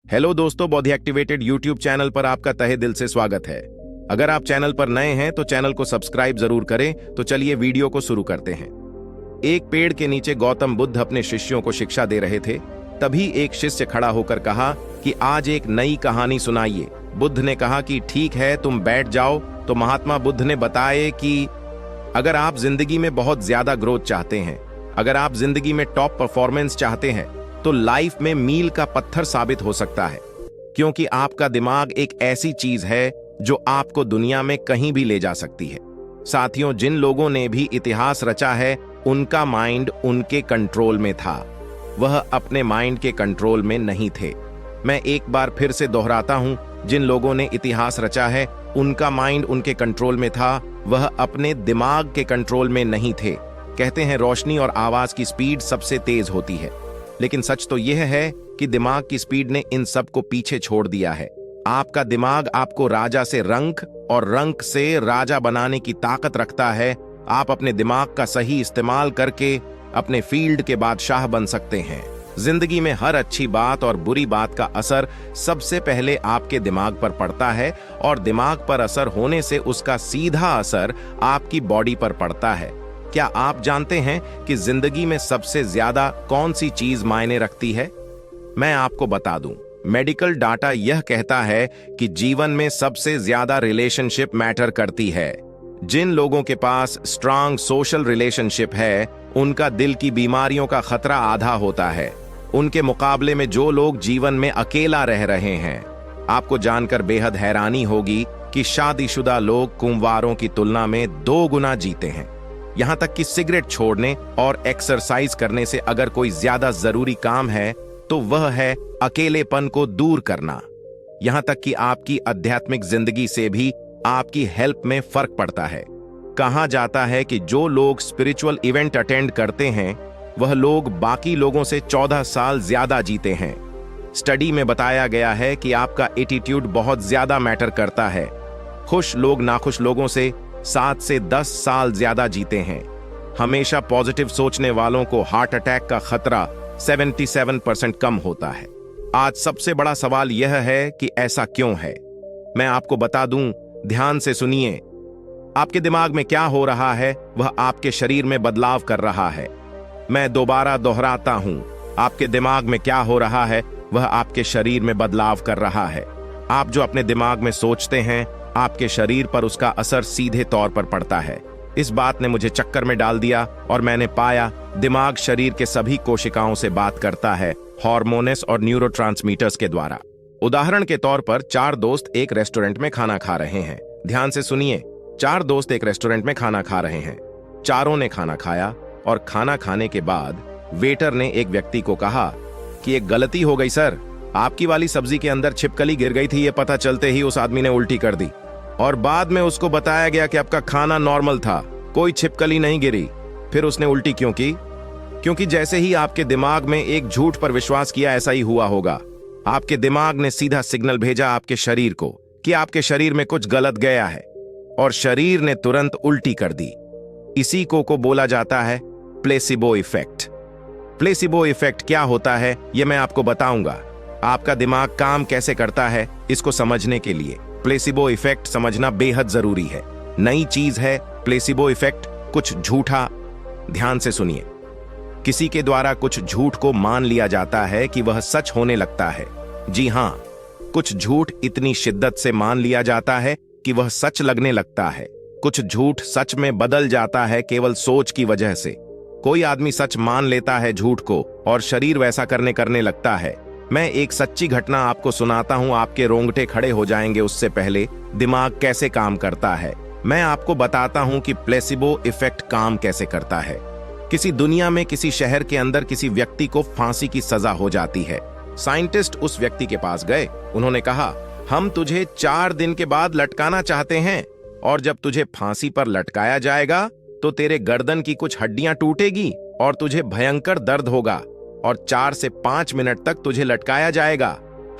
Hello दोस्तों, body activated YouTube channel पर आपका तहे दिल से स्वागत है। अगर आप चैनल पर नए हैं तो चैनल को सब्सक्राइब जरूर करें। तो चलिए वीडियो को शुरू करते हैं। एक पेड़ के नीचे गौतम बुद्ध अपने शिष्यों को शिक्षा दे रहे थे। तभी एक शिष्य खड़ा होकर कहा कि आज एक नई कहानी सुनाइए। बुद्ध ने कहा कि ठीक है, तुम बैठ जाओ। तो महात्मा बुद्ध ने बताया कि अगर आप जिंदगी में बहुत ज्यादा ग्रोथ चाहते हैं, अगर आप जिंदगी में टॉप परफॉर्मेंस चाहते हैं, तो लाइफ में मील का पत्थर साबित हो सकता है, क्योंकि आपका दिमाग एक ऐसी चीज है जो आपको दुनिया में कहीं भी ले जा सकती है। साथियों, जिन लोगों ने भी इतिहास रचा है, उनका माइंड उनके कंट्रोल में था, वह अपने माइंड के कंट्रोल में नहीं थे। मैं एक बार फिर से दोहराता हूं, जिन लोगों ने इतिहास रचा है, उनका माइंड उनके कंट्रोल में था, वह अपने दिमाग के कंट्रोल में नहीं थे। कहते हैं रोशनी और आवाज की स्पीड सबसे तेज होती है, लेकिन सच तो यह है कि दिमाग की स्पीड ने इन सब को पीछे छोड़ दिया है। आपका दिमाग आपको राजा से रंक और रंक से राजा बनाने की ताकत रखता है। आप अपने दिमाग का सही इस्तेमाल करके अपने फील्ड के बादशाह बन सकते हैं। जिंदगी में हर अच्छी बात और बुरी बात का असर सबसे पहले आपके दिमाग पर पड़ता है, और दिमाग पर असर होने से उसका सीधा असर आपकी बॉडी पर पड़ता है। क्या आप जानते हैं कि जिंदगी में सबसे ज्यादा कौन सी चीज मायने रखती है? मैं आपको बता दूं, मेडिकल डाटा यह कहता है कि जीवन में सबसे ज्यादा रिलेशनशिप मैटर करती है। जिन लोगों के पास स्ट्रांग सोशल रिलेशनशिप है, उनका दिल की बीमारियों का खतरा आधा होता है, उनके मुकाबले में जो लोग जीवन में अकेला रह रहे हैं। आपको जानकर बेहद हैरानी होगी कि शादीशुदा लोग कुंवारों की तुलना में 2 गुना जीते हैं। यहां तक कि सिगरेट छोड़ने और एक्सरसाइज करने से अगर कोई ज्यादा जरूरी काम है, तो वह है अकेलेपन को दूर करना। यहां तक कि आपकी आध्यात्मिक जिंदगी से भी आपकी हेल्प में फर्क पड़ता है। कहा जाता है कि जो लोग स्पिरिचुअल इवेंट अटेंड करते हैं, वह लोग बाकी लोगों से 14 साल ज्यादा जीते हैं। स्टडी में बताया गया है कि आपका एटीट्यूड बहुत ज्यादा मैटर करता है। खुश लोग नाखुश लोगों से 7 से 10 साल ज्यादा जीते हैं। हमेशा पॉजिटिव सोचने वालों को हार्ट अटैक का खतरा 77% कम होता है। आज सबसे बड़ा सवाल यह है कि ऐसा क्यों है? मैं आपको बता दूं, ध्यान से सुनिए। आपके दिमाग में क्या हो रहा है, वह आपके शरीर में बदलाव कर रहा है। मैं दोबारा दोहराता हूं, आपके दिमाग में क्या हो रहा है, वह आपके शरीर में बदलाव कर रहा है। आप जो अपने दिमाग में सोचते हैं, आपके शरीर पर उसका असर सीधे तौर पर पड़ता है। इस बात ने मुझे चक्कर में डाल दिया, और मैंने पाया दिमाग शरीर के सभी कोशिकाओं से बात करता है, हार्मोन्स और न्यूरोट्रांसमीटर्स के द्वारा। उदाहरण के तौर पर 4 दोस्त एक रेस्टोरेंट में खाना खा रहे हैं। ध्यान से सुनिए, 4 दोस्त एक रेस्टोरेंट में खाना खा रहे हैं। चारों ने खाना खाया, और खाना खाने के बाद वेटर ने एक व्यक्ति को कहा कि एक गलती हो गई सर, आपकी वाली सब्जी के अंदर छिपकली गिर गई थी। ये पता चलते ही उस आदमी ने उल्टी कर दी, और बाद में उसको बताया गया कि आपका खाना नॉर्मल था, कोई छिपकली नहीं गिरी। फिर उसने उल्टी क्यों की? क्योंकि जैसे ही आपके दिमाग में एक झूठ पर विश्वास किया, ऐसा ही हुआ होगा। आपके दिमाग ने सीधा सिग्नल भेजा आपके शरीर को कि आपके शरीर में कुछ गलत गया है, और शरीर ने तुरंत उल्टी कर दी। इसी को बोला जाता है प्लेसिबो इफेक्ट। प्लेसिबो इफेक्ट क्या होता है, यह मैं आपको बताऊंगा। आपका दिमाग काम कैसे करता है, इसको समझने के लिए प्लेसिबो इफेक्ट समझना बेहद जरूरी है। नई चीज है प्लेसिबो इफेक्ट, कुछ झूठा। ध्यान से सुनिए, किसी के द्वारा कुछ झूठ को मान लिया जाता है कि वह सच होने लगता है। जी हां, कुछ झूठ इतनी शिद्दत से मान लिया जाता है कि वह सच लगने लगता है। कुछ झूठ सच में बदल जाता है केवल सोच की वजह से। कोई आदमी सच मान लेता है झूठ को, और शरीर वैसा करने लगता है। मैं एक सच्ची घटना आपको सुनाता हूं, आपके रोंगटे खड़े हो जाएंगे। उससे पहले दिमाग कैसे काम करता है, मैं आपको बताता हूं कि प्लेसिबो इफेक्ट काम कैसे करता है। किसी दुनिया में किसी शहर के अंदर किसी व्यक्ति को फांसी की सजा हो जाती है। साइंटिस्ट उस व्यक्ति के पास गए। उन्होंने कहा, हम तुझे 4 दिन के बाद लटकाना चाहते हैं, और जब तुझे फांसी पर लटकाया जाएगा तो तेरे गर्दन की कुछ हड्डियां टूटेगी और तुझे भयंकर दर्द होगा, और 4 से 5 मिनट तक तुझे लटकाया जाएगा।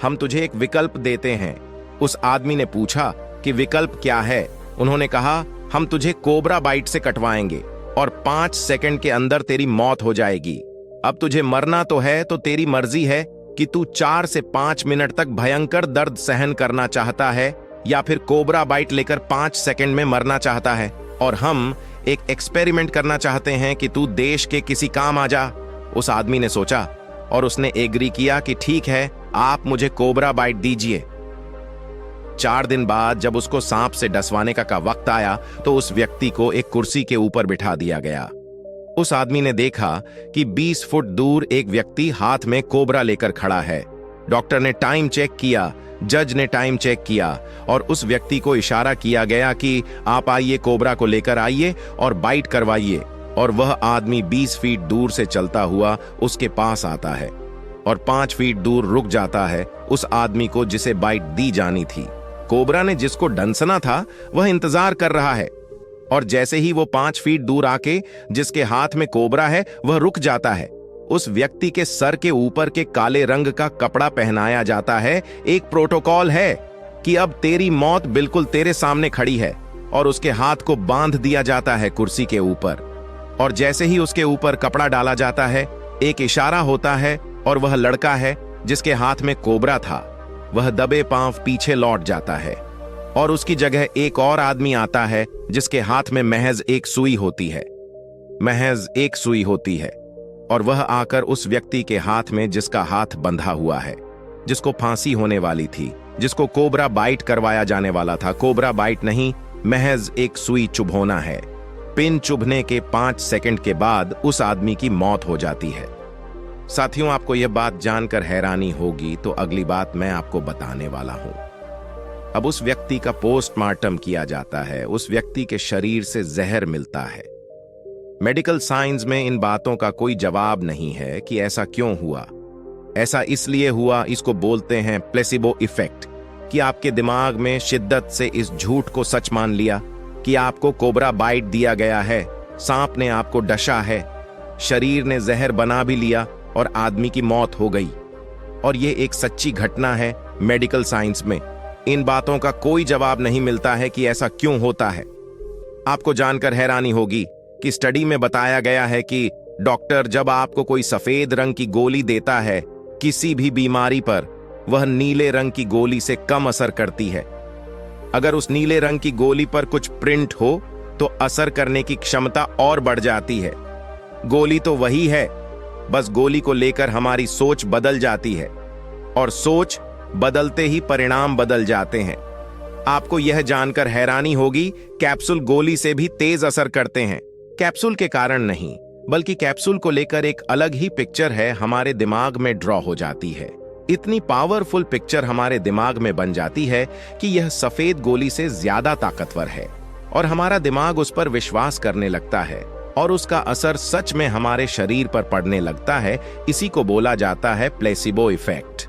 हम तुझे एक विकल्प देते हैं। उस आदमी ने पूछा कि विकल्प क्या है? उन्होंने कहा, हम तुझे कोबरा बाइट से कटवाएंगे, और 5 सेकंड के अंदर तेरी मौत हो जाएगी। अब तुझे मरना तो है, तो तेरी मर्जी है कि तू 4 से 5 मिनट तक भयंकर दर्द सहन करना चाहता है या फिर कोबरा बाइट लेकर 5 सेकंड में मरना चाहता है, और हम एक एक्सपेरिमेंट करना चाहते हैं कि तू देश के किसी काम आ जा। उस आदमी ने सोचा और उसने एग्री किया कि ठीक है, आप मुझे कोबरा बाइट दीजिए। 4 दिन बाद जब उसको सांप से डसवाने का वक्त आया तो उस व्यक्ति को एक कुर्सी के ऊपर बिठा दिया गया। उस आदमी ने देखा कि 20 फुट दूर एक व्यक्ति हाथ में कोबरा लेकर खड़ा है। डॉक्टर ने टाइम चेक किया, जज ने टाइम चेक किया और उस व्यक्ति को इशारा किया गया कि आप आइए, कोबरा को लेकर आइए और बाइट करवाइए। और वह आदमी 20 फीट दूर से चलता हुआ उसके पास आता है और 5 फीट दूर रुक जाता है उस आदमी को जिसे बाइट दी जानी थी। कोबरा ने जिसको डंसना था वह इंतजार कर रहा है, और जैसे ही वो 5 फीट दूर आके जिसके हाथ में कोबरा है वह रुक जाता है, उस व्यक्ति के सर के ऊपर के काले रंग का कपड़ा पहनाया जाता है। एक प्रोटोकॉल है कि अब तेरी मौत बिल्कुल तेरे सामने खड़ी है, और उसके हाथ को बांध दिया जाता है कुर्सी के ऊपर। और जैसे ही उसके ऊपर कपड़ा डाला जाता है, एक इशारा होता है और वह लड़का है जिसके हाथ में कोबरा था, वह दबे पांव पीछे लौट जाता है और उसकी जगह एक और आदमी आता है जिसके हाथ में महज एक सुई होती है, महज एक सुई होती है। और वह आकर उस व्यक्ति के हाथ में जिसका हाथ बंधा हुआ है, जिसको फांसी होने वाली थी, जिसको कोबरा बाइट करवाया जाने वाला था, कोबरा बाइट नहीं, महज एक सुई चुभोना है। पिन चुभने के 5 सेकंड के बाद उस आदमी की मौत हो जाती है। साथियों, आपको यह बात जानकर हैरानी होगी, तो अगली बात मैं आपको बताने वाला हूं। अब उस व्यक्ति का पोस्टमार्टम किया जाता है, उस व्यक्ति के शरीर से जहर मिलता है। मेडिकल साइंस में इन बातों का कोई जवाब नहीं है कि ऐसा क्यों हुआ। ऐसा इसलिए हुआ, इसको बोलते हैं प्लेसिबो इफेक्ट, कि आपके दिमाग में शिद्दत से इस झूठ को सच मान लिया कि आपको कोबरा बाइट दिया गया है, सांप ने आपको डसा है, शरीर ने जहर बना भी लिया और आदमी की मौत हो गई। और ये एक सच्ची घटना है मेडिकल साइंस में। इन बातों का कोई जवाब नहीं मिलता है कि ऐसा क्यों होता है। आपको जानकर हैरानी होगी कि स्टडी में बताया गया है कि डॉक्टर जब आपको कोई सफेद रंग की गोली देता है किसी भी बीमारी पर, वह नीले रंग की गोली से कम असर करती है। अगर उस नीले रंग की गोली पर कुछ प्रिंट हो तो असर करने की क्षमता और बढ़ जाती है। गोली तो वही है, बस गोली को लेकर हमारी सोच बदल जाती है, और सोच बदलते ही परिणाम बदल जाते हैं। आपको यह जानकर हैरानी होगी, कैप्सूल गोली से भी तेज असर करते हैं। कैप्सूल के कारण नहीं, बल्कि कैप्सूल को लेकर एक अलग ही पिक्चर है हमारे दिमाग में ड्रॉ हो जाती है। इतनी पावरफुल पिक्चर हमारे दिमाग में बन जाती है कि यह सफेद गोली से ज्यादा ताकतवर है, और हमारा दिमाग उस पर विश्वास करने लगता है और उसका असर सच में हमारे शरीर पर पड़ने लगता है। इसी को बोला जाता है प्लेसिबो इफेक्ट।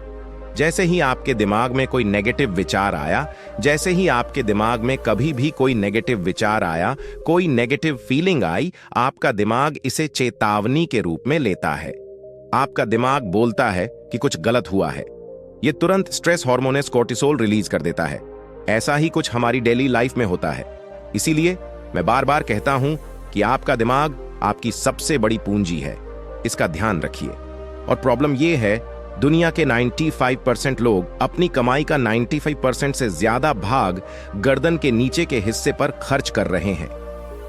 जैसे ही आपके दिमाग में कोई नेगेटिव विचार आया, जैसे ही आपके दिमाग में कभी भी कोई नेगेटिव विचार आया, कोई नेगेटिव फीलिंग आई, आपका दिमाग इसे चेतावनी के रूप में लेता है। आपका दिमाग बोलता है कि कुछ गलत हुआ है। यह तुरंत स्ट्रेस हार्मोन कोर्टिसोल रिलीज कर देता है। ऐसा ही कुछ हमारी डेली लाइफ में होता है। इसीलिए मैं बार बार कहता हूं कि आपका दिमाग आपकी सबसे बड़ी पूंजी है, इसका ध्यान रखिए। और प्रॉब्लम यह है, दुनिया के 95% लोग अपनी कमाई का 95% से ज्यादा भाग गर्दन के नीचे के हिस्से पर खर्च कर रहे हैं,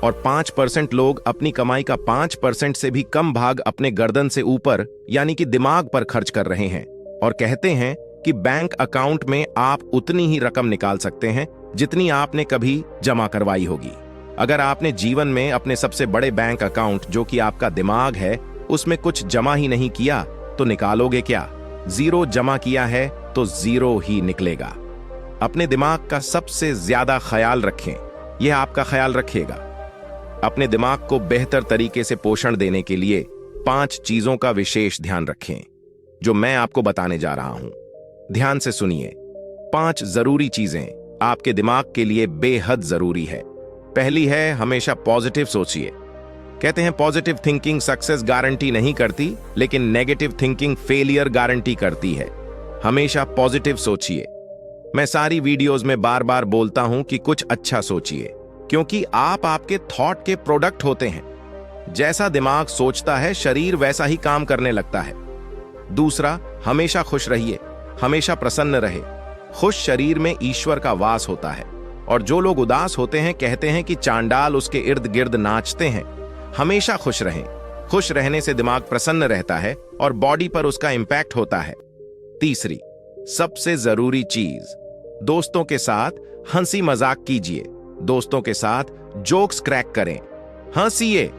और 5% लोग अपनी कमाई का 5% से भी कम भाग अपने गर्दन से ऊपर यानी कि दिमाग पर खर्च कर रहे हैं, और कहते हैं कि बैंक अकाउंट में आप उतनी ही रकम निकाल सकते हैं जितनी आपने कभी जमा करवाई होगी। अगर आपने जीवन में अपने सबसे बड़े बैंक अकाउंट, जो कि आपका दिमाग है, उसमें कुछ जमा ही नहीं किया तो निकालोगे क्या? 0 जमा किया है तो 0 ही निकलेगा। अपने दिमाग का सबसे ज्यादा ख्याल रखें, यह आपका ख्याल रखेगा। अपने दिमाग को बेहतर तरीके से पोषण देने के लिए 5 चीजों का विशेष ध्यान रखें, जो मैं आपको बताने जा रहा हूं। ध्यान से सुनिए। 5 जरूरी चीजें आपके दिमाग के लिए बेहद जरूरी है। पहली है, हमेशा पॉजिटिव सोचिए। कहते हैं पॉजिटिव थिंकिंग सक्सेस गारंटी नहीं करती, लेकिन नेगेटिव थिंकिंग फेलियर गारंटी करती है। हमेशा पॉजिटिव सोचिए। मैं सारी वीडियोस में बार बार बोलता हूं कि कुछ अच्छा सोचिए, क्योंकि आप आपके थॉट के प्रोडक्ट होते हैं। जैसा दिमाग सोचता है, शरीर वैसा ही काम करने लगता है। दूसरा, हमेशा खुश रहिए, हमेशा प्रसन्न रहे। खुश शरीर में ईश्वर का वास होता है, और जो लोग उदास होते हैं कहते हैं कि चांडाल उसके इर्द गिर्द नाचते हैं। हमेशा खुश रहें। खुश रहने से दिमाग प्रसन्न रहता है और बॉडी पर उसका इंपैक्ट होता है। तीसरी, सबसे जरूरी चीज, दोस्तों के साथ हंसी मजाक कीजिए। दोस्तों के साथ जोक्स क्रैक करें, हंसिए।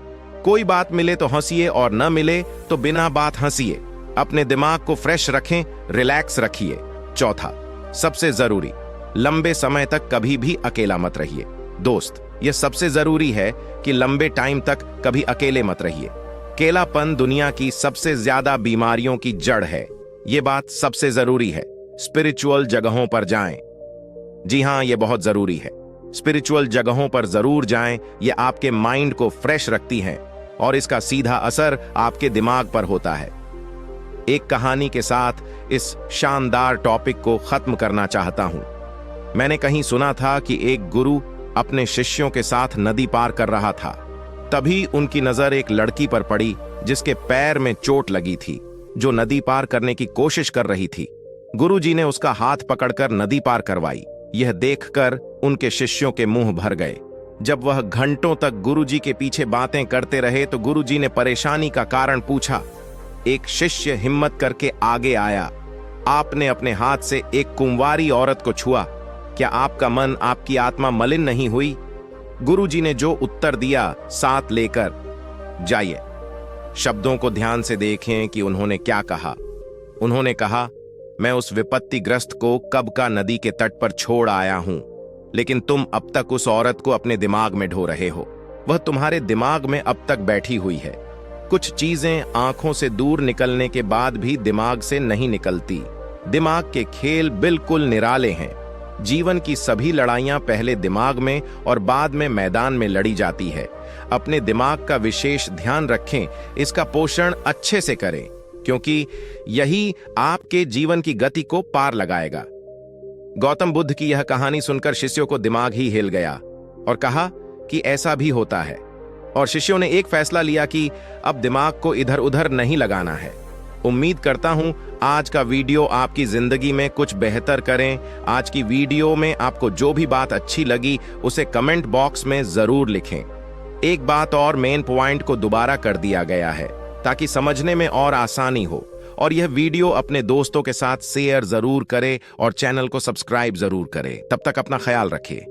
कोई बात मिले तो हंसिए और न मिले तो बिना बात हंसिए। अपने दिमाग को फ्रेश रखें, रिलैक्स रखिए। चौथा, सबसे जरूरी, लंबे समय तक कभी भी अकेला मत रहिए। दोस्त, यह सबसे जरूरी है कि लंबे टाइम तक कभी अकेले मत रहिए। अकेलापन दुनिया की सबसे ज्यादा बीमारियों की जड़ है। यह बात सबसे जरूरी है। स्पिरिचुअल जगहों पर जाएं। जी हां, यह बहुत जरूरी है। स्पिरिचुअल जगहों पर जरूर जाएं। यह आपके माइंड को फ्रेश रखती हैं और इसका सीधा असर आपके दिमाग पर होता है। एक कहानी के साथ इस शानदार टॉपिक को खत्म करना चाहता हूं। मैंने कहीं सुना था कि एक गुरु अपने शिष्यों के साथ नदी पार कर रहा था। तभी उनकी नजर एक लड़की पर पड़ी जिसके पैर में चोट लगी थी, जो नदी पार करने की कोशिश कर रही थी। गुरुजी ने उसका हाथ पकड़कर नदी पार करवाई। यह देखकर उनके शिष्यों के मुंह भर गए। जब वह घंटों तक गुरुजी के पीछे बातें करते रहे तो गुरुजी ने परेशानी का कारण पूछा। एक शिष्य हिम्मत करके आगे आया। आपने अपने हाथ से एक कुंवारी औरत को छुआ। क्या आपका मन, आपकी आत्मा मलिन नहीं हुई? गुरुजी ने जो उत्तर दिया, साथ लेकर जाइए। शब्दों को ध्यान से देखें कि उन्होंने क्या कहा। उन्होंने कहा, मैं उस विपत्तिग्रस्त को कब का नदी के तट पर छोड़ आया हूं, लेकिन तुम अब तक उस औरत को अपने दिमाग में ढो रहे हो। वह तुम्हारे दिमाग में अब तक बैठी हुई है। कुछ चीजें आंखों से दूर निकलने के बाद भी दिमाग से नहीं निकलती। दिमाग के खेल बिल्कुल निराले हैं। जीवन की सभी लड़ाइयां पहले दिमाग में और बाद में मैदान में लड़ी जाती है। अपने दिमाग का विशेष ध्यान रखें, इसका पोषण अच्छे से करें, क्योंकि यही आपके जीवन की गति को पार लगाएगा। गौतम बुद्ध की यह कहानी सुनकर शिष्यों को दिमाग ही हिल गया और कहा कि ऐसा भी होता है। और शिष्यों ने एक फैसला लिया कि अब दिमाग को इधर उधर नहीं लगाना है। उम्मीद करता हूं आज का वीडियो आपकी जिंदगी में कुछ बेहतर करें। आज की वीडियो में आपको जो भी बात अच्छी लगी उसे कमेंट बॉक्स में जरूर लिखें। एक बात और, मेन पॉइंट को दोबारा कर दिया गया है ताकि समझने में और आसानी हो। और यह वीडियो अपने दोस्तों के साथ शेयर जरूर करें और चैनल को सब्सक्राइब जरूर करें। तब तक अपना ख्याल रखिए।